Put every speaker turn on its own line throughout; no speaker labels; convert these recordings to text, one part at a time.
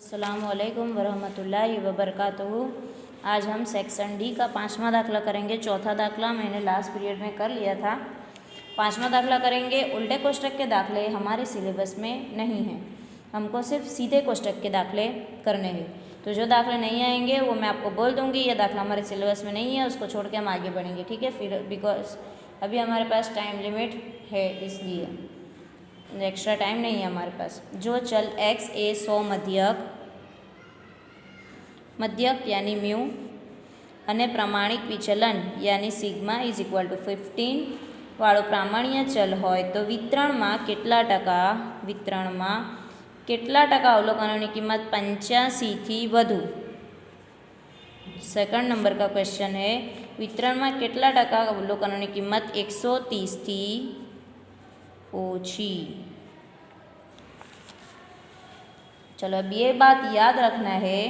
अस्सलामुअलैकुम वरहमतुल्लाहि वबरकातुहू। आज हम सेक्शन डी का 5वां दाखला करेंगे। चौथा दाखला मैंने लास्ट पीरियड में कर लिया था। 5वां दाखला करेंगे। उल्टे कोष्टक के दाखले हमारे सिलेबस में नहीं हैं, हमको सिर्फ सीधे कोष्टक के दाखले करने हैं। तो जो दाखले नहीं आएंगे वो मैं आपको बोल दूँगी, ये दाखला हमारे सिलेबस में नहीं है, उसको छोड़ के हम आगे बढ़ेंगे, ठीक है। फिर बिकॉज अभी हमारे पास टाइम लिमिट है, इसलिए एक्स्ट्रा टाइम नहीं है हमारे पास। जो चल x ए 100 मध्यक यानी म्यू અને પ્રમાણિક વિચલન यानी સિગ્મા ઇઝ ઇક્વલ ટુ 15 વાળો પ્રામાણ્ય ચલ હોય તો વિતરણમાં કેટલા ટકા અવલોકનોની કિંમત 85 થી વધુ। सेकंड नंबर का क्वेश्चन है, वितरण में કેટલા ટકા અવલોકનોની કિંમત 130 થી ओछी। चलो अब ये बात याद रखना है,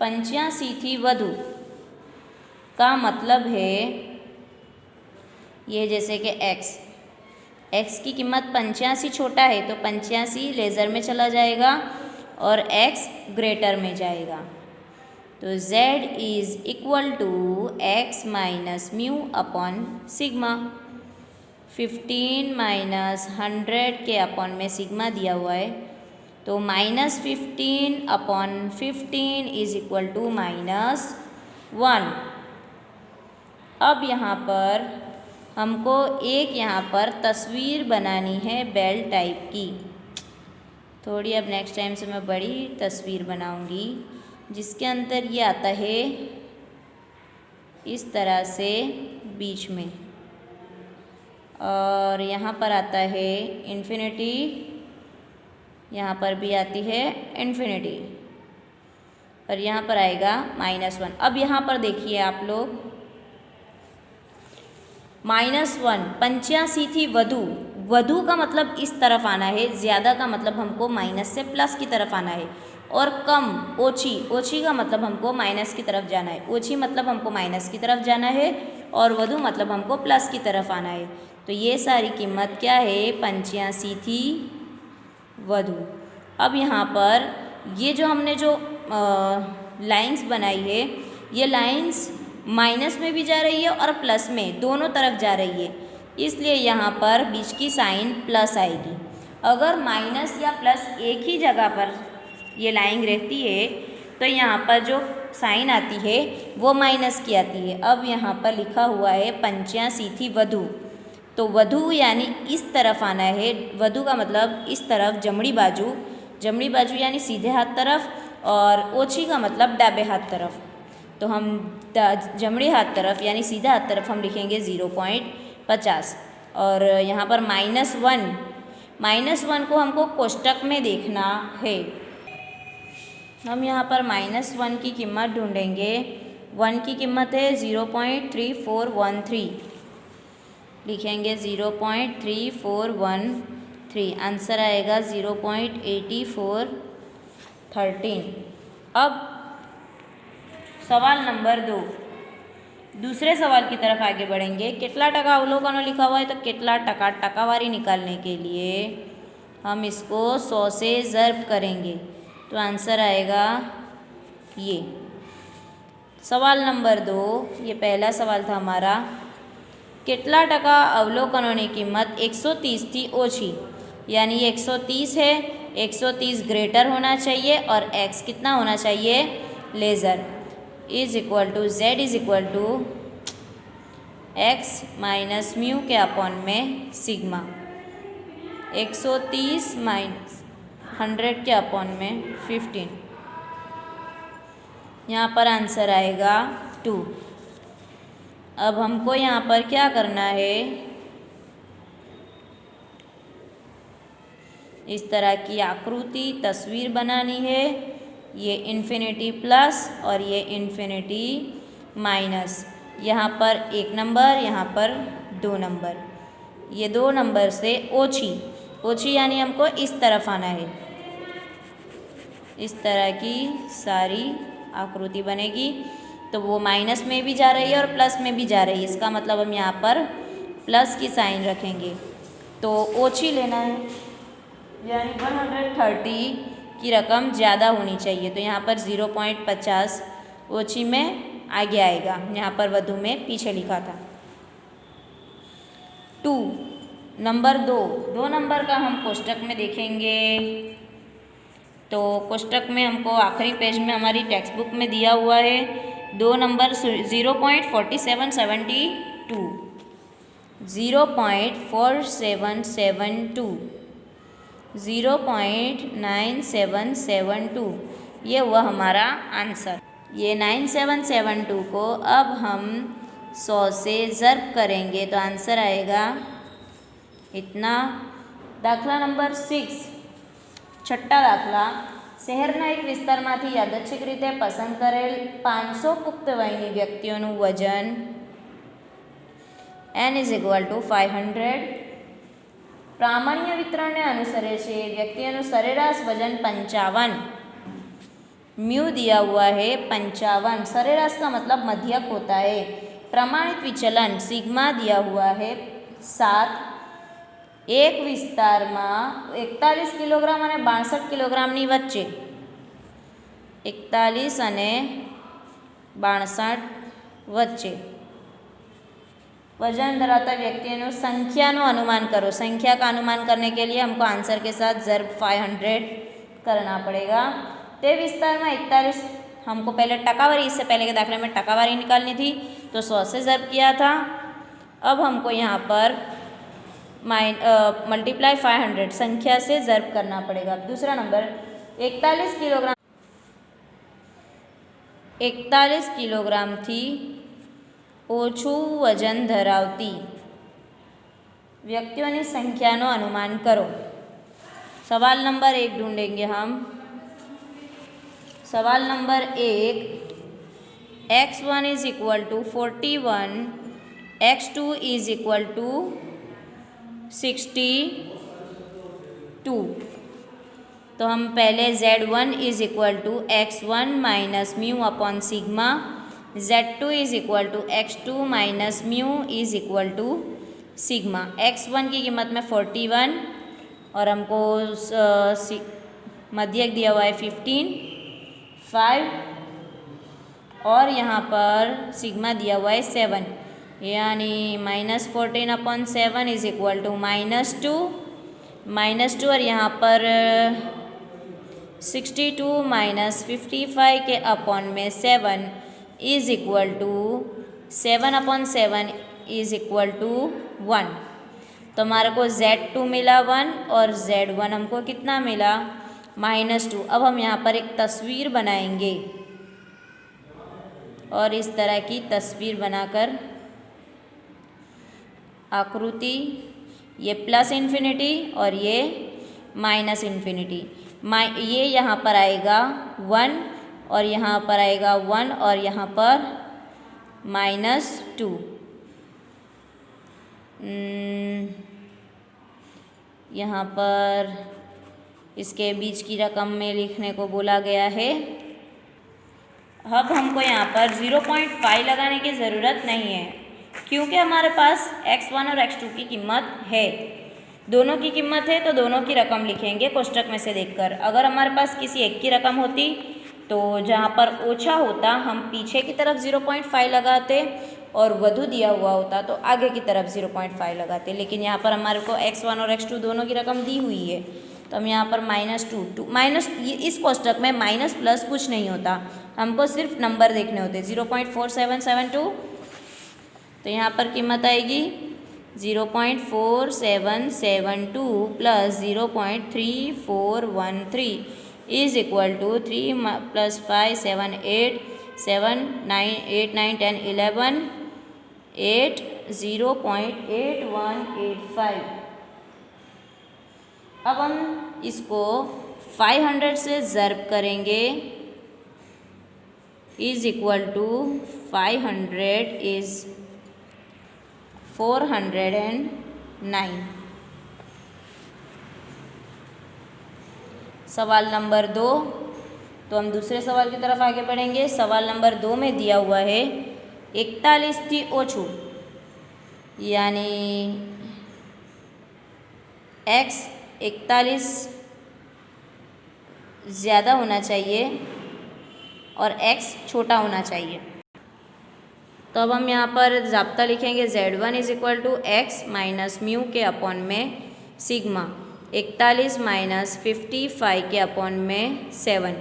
85 थी वधु का मतलब है ये जैसे कि x की कीमत 85 छोटा है तो 85 लेज़र में चला जाएगा और x ग्रेटर में जाएगा। तो z is equal to x minus mu upon sigma. 15 minus 100 के अपॉन में सिग्मा दिया हुआ है, तो -15 अपॉन 15 इज इक्वल टू -1। अब यहाँ पर हमको एक यहाँ पर तस्वीर बनानी है बेल टाइप की। थोड़ी अब नेक्स्ट टाइम से मैं बड़ी तस्वीर बनाऊंगी, जिसके अंदर ये आता है इस तरह से बीच में, और यहाँ पर आता है इन्फिनिटी, यहाँ पर भी आती है इन्फिनिटी, और यहाँ पर आएगा -1। अब यहाँ पर देखिए आप लोग, -1 85 थी वधु का मतलब इस तरफ आना है, ज़्यादा का मतलब हमको माइनस से प्लस की तरफ आना है, और कम ओछी का मतलब हमको माइनस की तरफ जाना है। ओछी मतलब हमको माइनस की तरफ जाना है और वधु मतलब हमको प्लस की तरफ आना है। तो ये सारी कीमत क्या है, 85 थी वधु। अब यहाँ पर ये जो हमने जो लाइंस बनाई है, ये लाइंस माइनस में भी जा रही है और प्लस में, दोनों तरफ जा रही है, इसलिए यहाँ पर बीच की साइन प्लस आएगी। अगर माइनस या प्लस एक ही जगह पर ये लाइन रहती है तो यहाँ पर जो साइन आती है वो माइनस की आती है। अब यहाँ पर लिखा हुआ है 85 थी वधु, तो वधु यानी इस तरफ आना है। वधु का मतलब इस तरफ, जमणी बाजू यानी सीधे हाथ तरफ, और ओछी का मतलब डाबे हाथ तरफ। तो हम जमणी हाथ तरफ यानी सीधा हाथ तरफ हम लिखेंगे 0.50, और यहाँ पर -1 को हमको कोष्टक में देखना है। हम यहाँ पर -1 की कीमत ढूंढेंगे। 1 की कीमत है 0.3413, लिखेंगे 0.3413, आंसर आएगा 0.8413। अब सवाल नंबर 2, दूसरे सवाल की तरफ आगे बढ़ेंगे। કેટલા ટકા અવલોકનો लिखा हुआ है, तो કેટલા ટકા टकावारी निकालने के लिए हम इसको 100 से ज़र्ब करेंगे, तो आंसर आएगा ये। सवाल नंबर 2, ये पहला सवाल था हमारा, કેટલા ટકા અવલોકનોની કિંમત 130 थी ओछी, यानी ये 130 है, 130 ग्रेटर होना चाहिए और x कितना होना चाहिए, लेज़र, is equal to z is equal to x minus mu के अपॉन में सिग्मा। 130 माइनस 100 के अपॉन में 15, यहाँ पर आंसर आएगा 2। अब हमको यहाँ पर क्या करना है, इस तरह की आकृति तस्वीर बनानी है। ये इन्फिनिटी प्लस और ये इन्फिनिटी माइनस, यहाँ पर 1 नंबर, यहाँ पर 2 नंबर, ये 2 नंबर से ओछी यानी हमको इस तरफ आना है। इस तरह की सारी आकृति बनेगी, तो वो माइनस में भी जा रही है और प्लस में भी जा रही है, इसका मतलब हम यहाँ पर प्लस की साइन रखेंगे। तो ओछी लेना है, यानी 130 की रकम ज़्यादा होनी चाहिए, तो यहाँ पर 0.50 ओछी में आगे आएगा, यहाँ पर वधु में पीछे लिखा था। 2 नंबर 2 नंबर का हम कोष्टक में देखेंगे। तो कोष्टक में हमको आखिरी पेज में हमारी टेक्स्ट बुक में दिया हुआ है 2 नंबर 0.4772 0.4772 0.9772 ये हुआ हमारा आंसर। ये 9772 को अब हम 100 से ज़र्ब करेंगे तो आंसर आएगा इतना। दाखला नंबर 6 छठा दाखला, શહેરના એક વિસ્તારમાંથી યાદચ્છિક રીતે પસંદ કરેલ 500 પુખ્ત વયની વ્યક્તિઓનું વજન n = 500 प्रामाण्य वितरण ने अनुसरे छे। व्यक्तियों सरेराश वजन 55, म्यू दिया हुआ है 55, सरेराश का मतलब मध्यक होता है। प्रमाणित विचलन सिग्मा दिया हुआ है 7। एक विस्तार में 41 किलोग्राम और 62 किलोग्राम वच्चे 41 और 62 वच्चे वजन धरावता व्यक्तियों संख्या अनुमान करो। संख्या का अनुमान करने के लिए हमको आंसर के साथ ज़र्ब 500 करना पड़ेगा। ते विस्तार में 41 हमको पहले टकावारी, इससे पहले के दाखले में टकावारी निकालनी थी तो 100 से ज़र्ब किया था। अब हमको यहाँ पर मल्टीप्लाई 500 संख्या से ज़र्ब करना पड़ेगा। दूसरा नंबर 41 किलोग्राम थी ओछू वजन धरावती व्यक्तियों की संख्या अनुमान करो। सवाल नंबर 1 ढूंढेंगे हम। सवाल नंबर 1, x1 = 41, x2 = 62। तो हम पहले z1 = x1 minus mu upon sigma, z2 = x2 minus mu = sigma. x1 की कीमत में 41 और हमको मध्यक दिया हुआ है 15, 5 और यहाँ पर सिग्मा दिया हुआ है 7, यानी -14 अपॉन 7 = -2 और यहाँ पर 62 माइनस 55 के अपॉन में 7 = 7 अपॉन 7 = 1। तो हमारे को z2 मिला 1 और z1 हमको कितना मिला -2। अब हम यहाँ पर एक तस्वीर बनाएंगे और इस तरह की तस्वीर बनाकर आकृति, ये +∞ और ये -∞, ये यहाँ पर आएगा 1 और यहाँ पर आएगा 1 और यहाँ पर -2। यहाँ पर इसके बीच की रकम में लिखने को बोला गया है। अब हमको यहाँ पर 0.5 लगाने की ज़रूरत नहीं है क्योंकि हमारे पास x1 और x2 की कीमत है। दोनों की कीमत है तो दोनों की रकम लिखेंगे कोष्टक में से देखकर। अगर हमारे पास किसी एक की रकम होती तो जहाँ पर ओछा होता हम पीछे की तरफ 0.5 लगाते और वधु दिया हुआ होता तो आगे की तरफ 0.5 लगाते, लेकिन यहाँ पर हमारे को x1 और x2 दोनों की रकम दी हुई है तो हम यहाँ पर -2 इस कोष्टक में माइनस प्लस कुछ नहीं होता, हमको सिर्फ नंबर देखने होते 0.4772। तो यहाँ पर कीमत आएगी 0.4772 प्लस 0.3413 इज इक्वल टू 3 + 5 7 8 7 9 8 9 10 11 8 0.8185। अब हम इसको 500 से ज़र्ब करेंगे इज इक्वल टू 500 इज़ 409। सवाल नंबर 2, तो हम दूसरे सवाल की तरफ आगे बढ़ेंगे। सवाल नंबर 2 में दिया हुआ है 41 थी ओछू, यानी x 41 ज़्यादा होना चाहिए और x छोटा होना चाहिए। तो अब हम यहाँ पर ज़ाब्ता लिखेंगे Z1 is equal to x minus mu के अपॉन में सिग्मा 41 माइनस 55 के अपॉन में 7।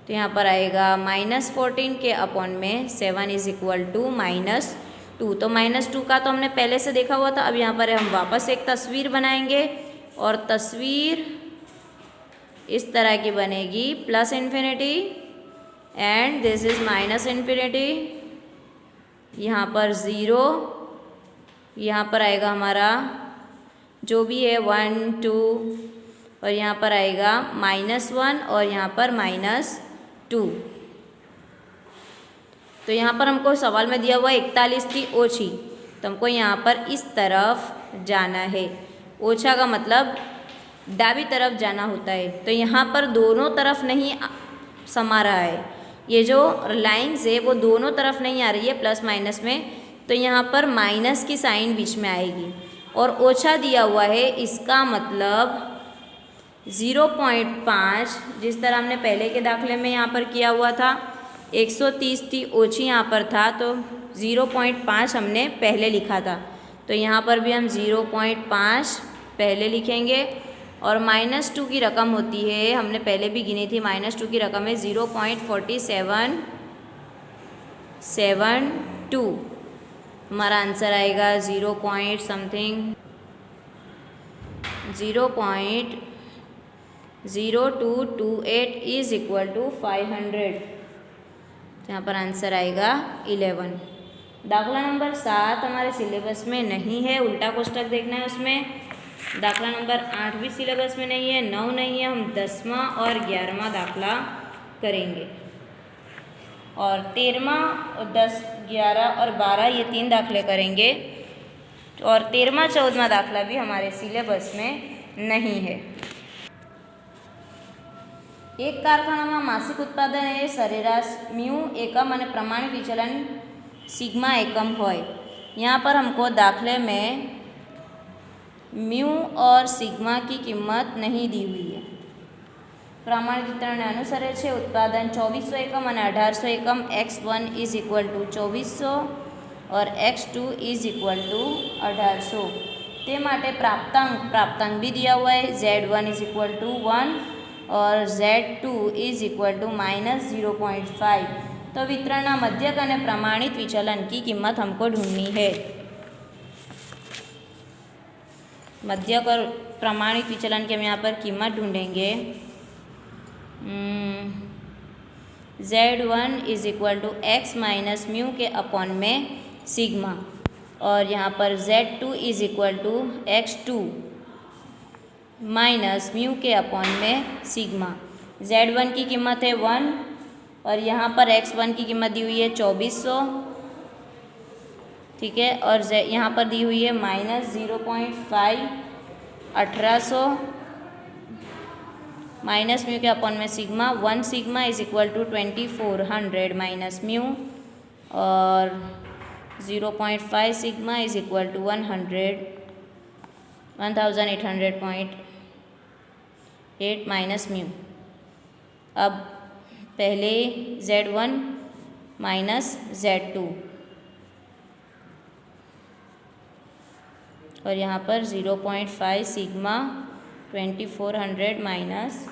तो यहाँ पर आएगा -14 के अपॉन में 7 इज इक्वल टू -2। तो -2 का तो हमने पहले से देखा हुआ था। अब यहाँ पर हम वापस एक तस्वीर बनाएंगे और तस्वीर इस तरह की बनेगी, plus infinity and this is minus infinity, यहाँ पर 0, यहाँ पर आएगा हमारा जो भी है 1 2 और यहाँ पर आएगा -1 और यहाँ पर -2। तो यहाँ पर हमको सवाल में दिया हुआ 41 की ओछी, तो हमको यहाँ पर इस तरफ जाना है। ओछा का मतलब दाबी तरफ जाना होता है। तो यहाँ पर दोनों तरफ नहीं समा रहा है, ये जो लाइन्स है वो दोनों तरफ नहीं आ रही है प्लस माइनस में, तो यहाँ पर माइनस की साइन बीच में आएगी। और ओछा दिया हुआ है, इसका मतलब 0.5, जिस तरह हमने पहले के दाखले में यहाँ पर किया हुआ था 130 थी, ओछी यहाँ पर था तो 0.5 हमने पहले लिखा था। तो यहाँ पर भी हम 0.5 पहले लिखेंगे। और -2 की रकम होती है, हमने पहले भी गिनी थी, -2 की रकम है 0.4772। हमारा आंसर आएगा 0.0228 इज इक्वल टू 500। तो यहाँ पर आंसर आएगा 11। दाखला नंबर 7 हमारे सिलेबस में नहीं है, उल्टा कोष्टक देखना है उसमें। दाखला नंबर 8 भी सिलेबस में नहीं है, 9 नहीं है, हम 10वां और 11वां दाखला करेंगे। और 13वां और 10, 11 और 12 ये 3 दाखले करेंगे। और 13वां 14वां दाखला भी हमारे सिलेबस में नहीं है। एक कारखानाમાં માસિક ઉત્પાદન એ સરેરાશ म्यू एकम અને प्रमाणित विचलन सिग्मा एकम હોય। यहाँ पर हमको दाखले में म्यू और सिग्मा की कीमत नहीं दी हुई है। प्रमाणित वितरण अनुसरे छे उत्पादन 2400 एकम और 1800 एकम, x1 इज इक्वल टू 2400 और x2 इज इक्वल टू 1800। ते माटे प्राप्तांक भी दिया हुआ है, z1 इज इक्वल टू 1 और z2 इज इक्वल टू -0.5। तो वितरण मध्यक और प्रमाणित विचलन की कीमत हमको ढूंढनी है। मध्यक और प्रमाणित विचलन की हम यहाँ पर कीमत ढूंढेंगे। z1 is equal to x minus mu के अपॉन में सिग्मा, और यहाँ पर z2 is equal to x2 minus mu के अपॉन में सिग्मा। z1 की कीमत है 1 और यहाँ पर x1 की कीमत दी हुई है 2400, ठीक है। और यहाँ पर दी हुई है -0.5 1800 माइनस म्यू के अपॉन में sigma. 1 sigma is equal to 2400 minus mu और 0.5 sigma is equal to 1800.8 minus mu. अब पहले z1 माइनस z2 और यहाँ पर 0.5 सिग्मा 2400 माइनस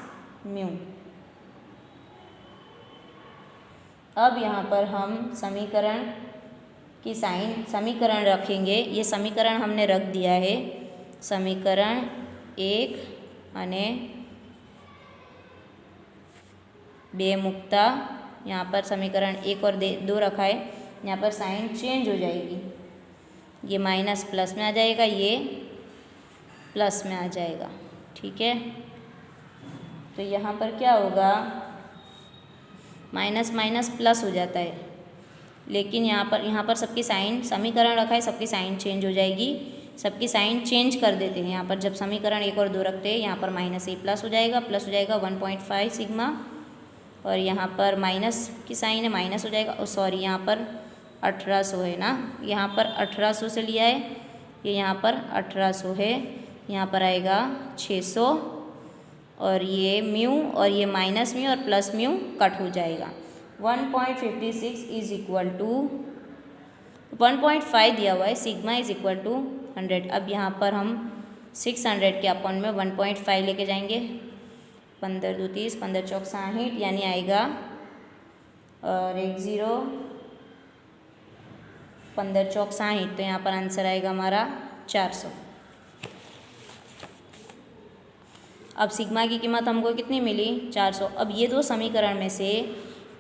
म्यू। अब यहाँ पर हम समीकरण की समीकरण रखेंगे। ये समीकरण हमने रख दिया है, समीकरण 1 અને 2 मुक्ता। यहाँ पर समीकरण 1 और 2 रखा है, यहाँ पर साइन चेंज हो जाएगी, ये माइनस प्लस में आ जाएगा, ये प्लस में आ जाएगा, ठीक है। तो यहाँ पर क्या होगा, माइनस माइनस प्लस हो जाता है, लेकिन यहाँ पर सबकी साइन, समीकरण रखा है, सबकी साइन चेंज हो जाएगी। सबकी साइन चेंज कर देते हैं। यहाँ पर जब समीकरण 1 और 2 रखते हैं, यहाँ पर -a प्लस हो जाएगा 1.5 सिग्मा, और यहाँ पर माइनस की साइन है, माइनस हो जाएगा। और सॉरी, यहाँ पर 1800 है ना, यहाँ पर 1800 से लिया है, ये यहाँ पर 1800 है, यहाँ पर आएगा 600 और ये म्यू और ये माइनस म्यू और प्लस म्यू कट हो जाएगा। 1.56 इज इक्वल टू 1.5 दिया हुआ है, सिग्मा इज इक्वल टू 100। अब यहाँ पर हम 600 के अपॉन में 1.5 लेके जाएंगे। 15 2 30, 15 चौक 60, यानी आएगा और 1 0, 15 चौक 60, तो यहाँ पर आंसर आएगा हमारा 400। अब सिग्मा की कीमत हमको कितनी मिली? 400। अब ये दो समीकरण में से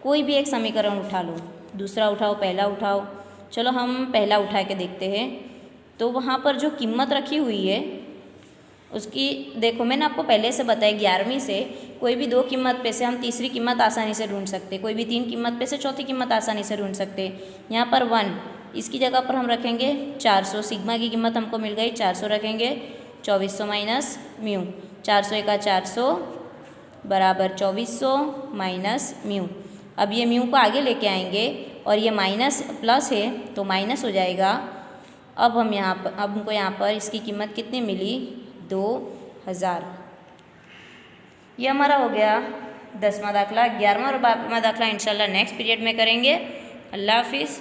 कोई भी एक समीकरण उठा लो, दूसरा उठाओ, पहला उठाओ। चलो हम पहला उठा के देखते हैं। तो वहाँ पर जो कीमत रखी हुई है उसकी देखो, मैंने आपको पहले से बताया 11वीं से कोई भी दो कीमत पे से हम तीसरी कीमत आसानी से ढूंढ सकते, कोई भी तीन कीमत पे से चौथी कीमत आसानी से ढूंढ सकते। यहाँ पर 1, इसकी जगह पर हम रखेंगे 400। सिग्मा की कीमत हमको मिल गई, 400 रखेंगे। 2400 माइनस म्यू, 400 का 400 बराबर 2400 माइनस म्यू। अब ये म्यू को आगे लेके आएंगे और ये माइनस प्लस है तो माइनस हो जाएगा। अब हमको यहाँ पर इसकी कीमत कितनी मिली? 2000। ये हमारा हो गया 10वां दाखला। 11वां और 12वां दाखला इंशाल्लाह नेक्स्ट पीरियड में करेंगे। अल्लाह हाफिज़।